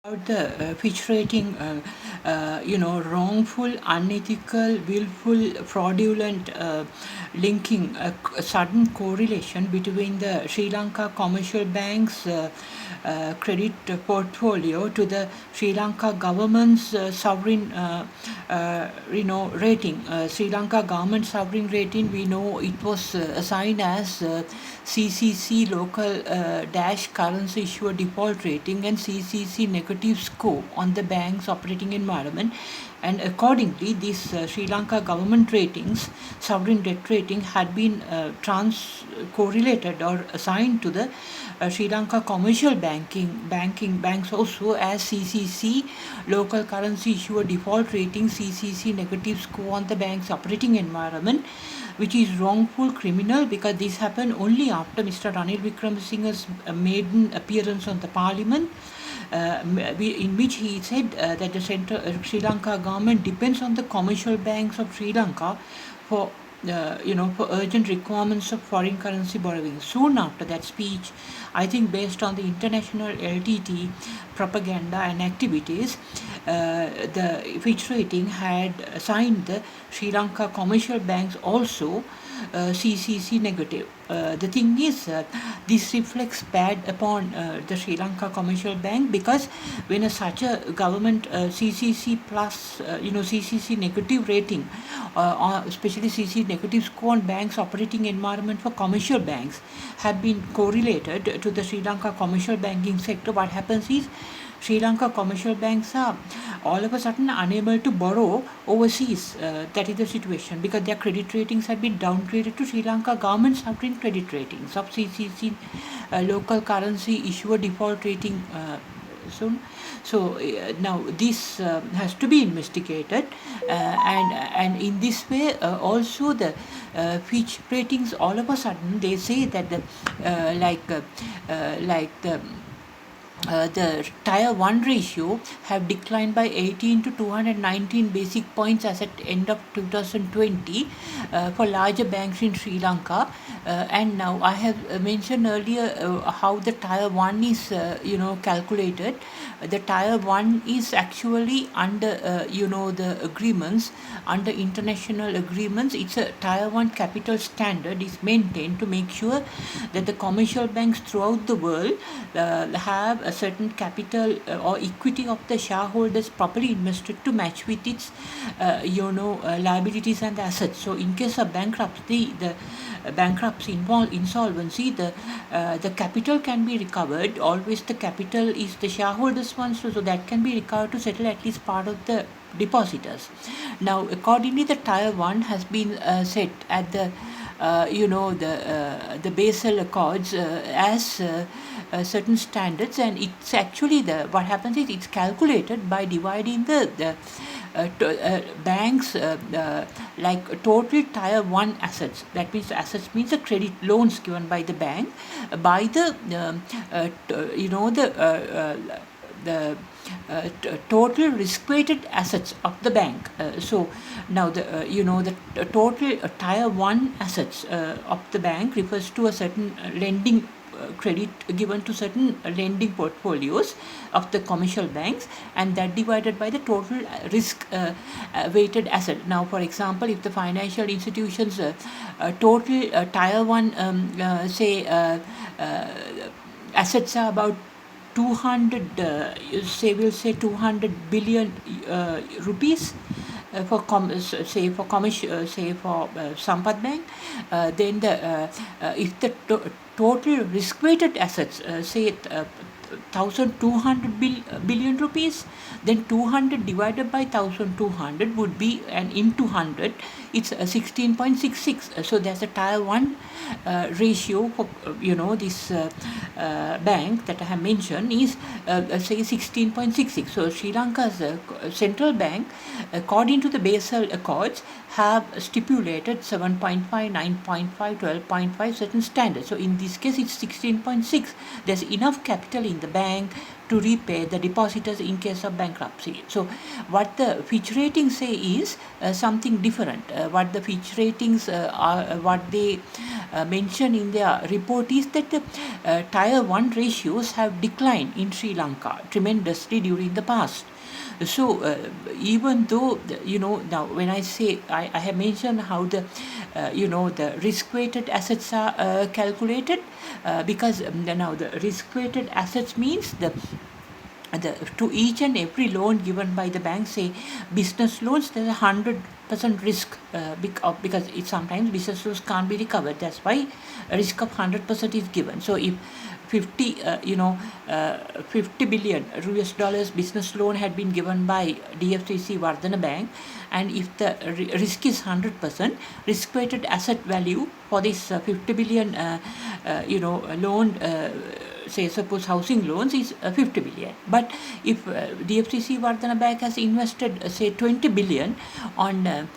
About the Fitch rating, wrongful, unethical, willful, fraudulent linking, a sudden correlation between the Sri Lanka commercial bank's credit portfolio to the Sri Lanka government's sovereign, rating. Sri Lanka government sovereign rating, we know it was assigned as CCC local dash currency issuer default rating and CCC negative score on the bank's operating environment, and accordingly this Sri Lanka government ratings sovereign debt rating had been trans correlated or assigned to the Sri Lanka commercial banking banks also as CCC local currency issuer default rating, CCC negative score on the bank's operating environment, which is wrongful, criminal, because this happened only after Mr. Ranil Wickremesinghe's maiden appearance on the parliament, in which he said that the central Sri Lanka government depends on the commercial banks of Sri Lanka for for urgent requirements of foreign currency borrowing. Soon after that speech, I think based on the international LTT propaganda and activities, the Fitch rating had assigned the Sri Lanka commercial banks also CCC negative. The thing is, this reflects bad upon the Sri Lanka commercial bank, because when such a government CCC plus, CCC negative rating, especially CCC negative score on banks operating environment for commercial banks have been correlated to the Sri Lanka commercial banking sector, what happens is Sri Lanka commercial banks are all of a sudden unable to borrow overseas. That is the situation, because their credit ratings have been downgraded to Sri Lanka government sovereign credit ratings of CCC local currency issuer default rating. So now this has to be investigated, and in this way also the Fitch ratings all of a sudden they say that the tier 1 ratio have declined by 18 to 219 basic points as at end of 2020 for larger banks in Sri Lanka. And now I have mentioned earlier how the tier 1 is calculated. The tier 1 is actually under the agreements, under international agreements. It's a tier 1 capital standard is maintained to make sure that the commercial banks throughout the world have a certain capital or equity of the shareholders properly invested to match with its liabilities and assets. So in case of bankruptcy, the bankruptcy insolvency, the capital can be recovered. Always the capital is the shareholders funds, so that can be recovered to settle at least part of the depositors. Now accordingly the tier 1 has been set at the the Basel Accords as certain standards, and it's actually what happens is it's calculated by dividing the banks like total tier 1 assets. That means assets means the credit loans given by the bank by the total risk-weighted assets of the bank. So now the total tier 1 assets of the bank refers to a certain lending credit given to certain lending portfolios of the commercial banks, and that divided by the total risk weighted asset. Now for example, if the financial institutions total tier 1 assets are about 200 we'll say 200 billion rupees for commercial say for Sampath Bank, then if the total risk weighted assets say 1200 billion rupees, then 200 divided by 1200 would be, and into 100 it's 16.66. So there's a tier 1 ratio for this bank that I have mentioned is say 16.66. So Sri Lanka's central bank, according to the Basel Accords, have stipulated 7.5, 9.5, 12.5 certain standards. So in this case it's 16.6. There's enough capital in the bank to repay the depositors in case of bankruptcy. So what the Fitch ratings say is something different. What the Fitch ratings what they mention in their report is that the Tier 1 ratios have declined in Sri Lanka tremendously during the past. So even though now when I say I have mentioned how the the risk weighted assets are calculated, because now the risk weighted assets means the to each and every loan given by the bank, say business loans, there's 100% risk because it sometimes business loans can't be recovered. That's why a risk of 100% is given. So if 50 billion US dollars business loan had been given by DFCC Vardhana Bank, and if the risk is 100%, risk weighted asset value for this 50 billion loan, say suppose housing loans, is 50 billion. But if DFCC Vardhana Bank has invested say 20 billion on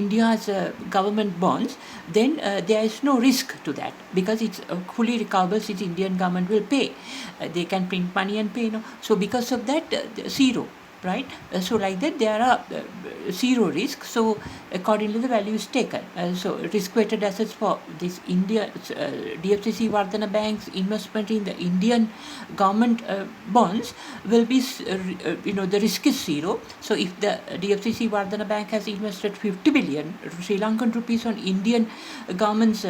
India's government bonds, then there is no risk to that because it's fully recoverable since Indian government will pay. They can print money and pay. So because of that, zero. Right, so like that there are zero risk. So accordingly the value is taken. So risk-weighted assets for this DFCC Vardhana Bank's investment in the Indian government bonds will be the risk is zero. So if the DFCC Vardhana Bank has invested 50 billion Sri Lankan rupees on Indian government's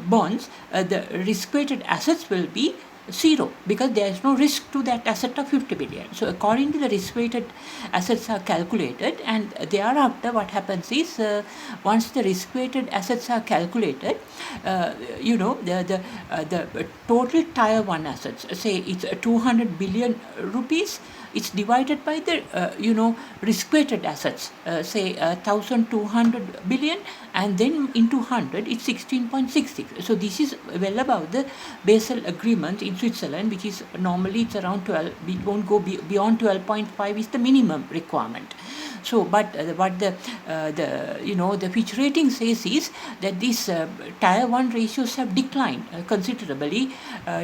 bonds, the risk-weighted assets will be zero because there is no risk to that asset of 50 billion. So according to the risk-weighted assets are calculated, and thereafter what happens is once the risk-weighted assets are calculated, the total Tier 1 assets, say it's 200 billion rupees, it's divided by the risk-weighted assets, say 1,200 billion, and then into 100 it's 16.66. So this is well above the Basel agreement in Switzerland, which is normally it's around 12. We won't go beyond 12.5 is the minimum requirement. So, but what the Fitch rating says is that these Tier 1 ratios have declined considerably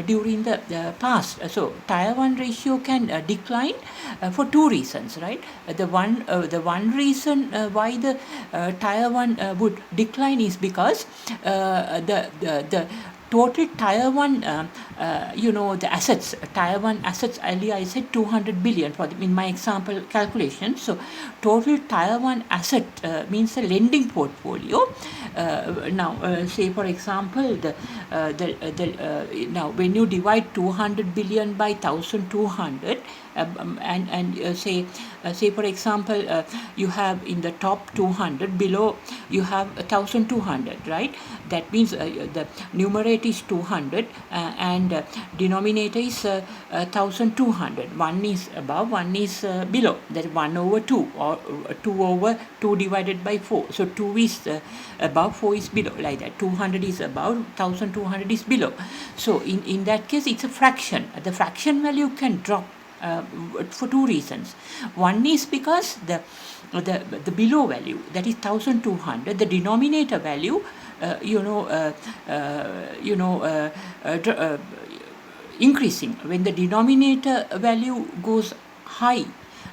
during the past. So, Tier 1 ratio can decline for two reasons, right? The one reason why the Tier 1 would decline is because the total Tier 1, the assets, Tier 1 assets, earlier I said 200 billion in my example calculation. So, total Tier 1 asset means the lending portfolio. Now, say for example, now when you divide 200 billion by 1,200, and say for example you have in the top 200, below you have 1,200, right? That means the numerator is 200 and denominator is 1,200. One is above, one is below. That is 1 over 2 or 2 over 2 divided by 4. So 2 is above, 4 is below, like that. 200 is above, 1,200 is below. So in that case it's a fraction. The fraction value can drop for two reasons. One is because the below value, that is 1,200, the denominator value increasing. When the denominator value goes high,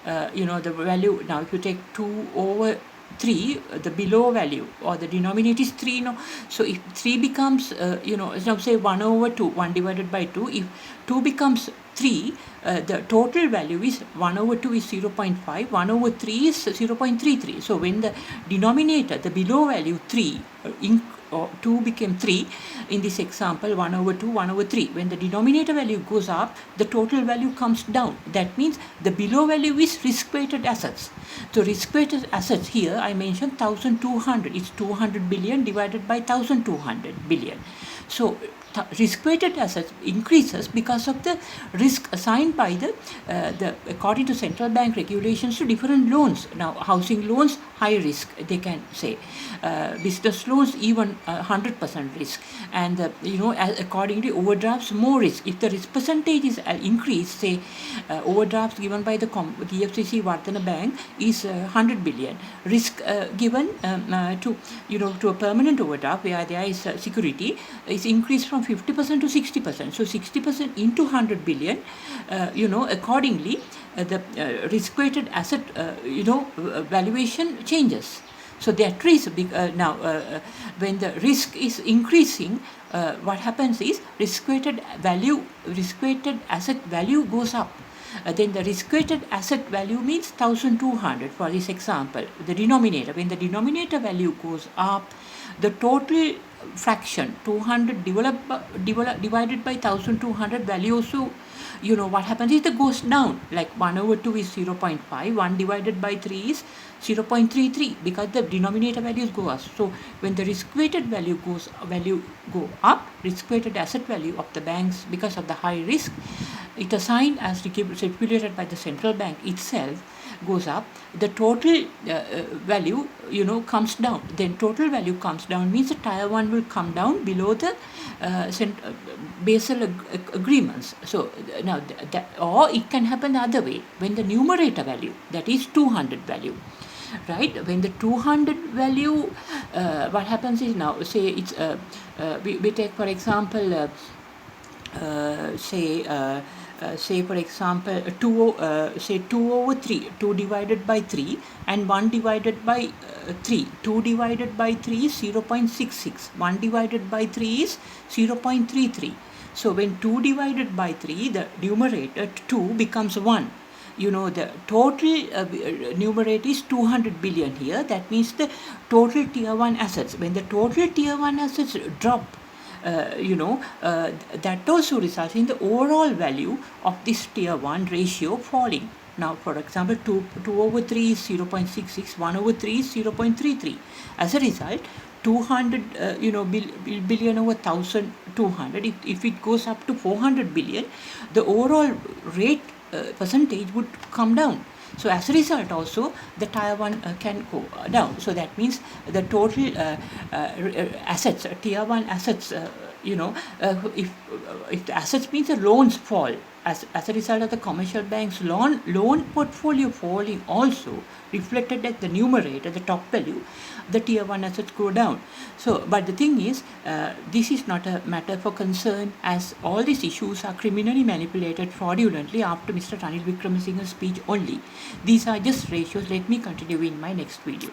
the value, now if you take 2 over 3, the below value or the denominator is 3, so if 3 becomes now say 1 over 2, 1 divided by 2, if 2 becomes 3, the total value is 1 over 2 is 0.5, 1 over 3 is 0.33. So when the denominator, the below value 3, 2 became 3 in this example, 1 over 2, 1 over 3. When the denominator value goes up, the total value comes down. That means the below value is risk-weighted assets. So risk-weighted assets here, I mentioned 1,200. It's 200 billion divided by 1,200 billion. So risk-weighted assets increases because of the risk assigned by the according to central bank regulations to different loans. Now, housing loans, high risk, they can say. Business loans, even 100% risk. And, accordingly, overdrafts, more risk. If the risk percentage is increased, say, overdrafts given by the DFCC Vardhana Bank is 100 billion. Risk given to a permanent overdraft where there is security is increased from 50% to 60%. So 60% into 100 billion, accordingly, the risk-weighted asset, valuation changes. So there are trees. Now, when the risk is increasing, what happens is risk-weighted asset value goes up. Then the risk-weighted asset value means 1200 for this example. The denominator, when the denominator value goes up, the total fraction 200 divided by 1200 value also, what happens is it goes down. Like 1/2 is 0.5, 1 divided by 3 is 0.33 because the denominator values go up. So when the risk-weighted value go up, risk-weighted asset value of the banks, because of the high risk, it assigned as stipulated by the central bank itself, goes up. The total value, comes down. Then total value comes down means the tier 1 will come down below the Basel agreements. So now or it can happen the other way, when the numerator value, that is 200 value, right? When the 200 value, what happens is, now say it's we take for example say for example 2/3, 2 divided by 3 and 1 divided by 3. 2 divided by 3 is 0.66, 1 divided by 3 is 0.33. So when 2 divided by 3, the numerator 2 becomes 1. The total numerator is 200 billion here. That means the total tier 1 assets. When the total tier 1 assets drop, that also results in the overall value of this tier 1 ratio falling. Now, for example, 2/3 is 0.66, 1/3 is 0.33. As a result, 200 billion over 1200, if it goes up to 400 billion, the overall rate percentage would come down. So as a result also, the tier 1 can go down. So that means the total assets, tier 1 assets, if the assets means the loans fall, as a result of the commercial bank's loan portfolio falling also reflected at the numerator, the top value, the tier 1 assets go down. So, but the thing is, this is not a matter for concern, as all these issues are criminally manipulated fraudulently after Mr. Ranil Wickremesinghe's speech only. These are just ratios. Let me continue in my next video.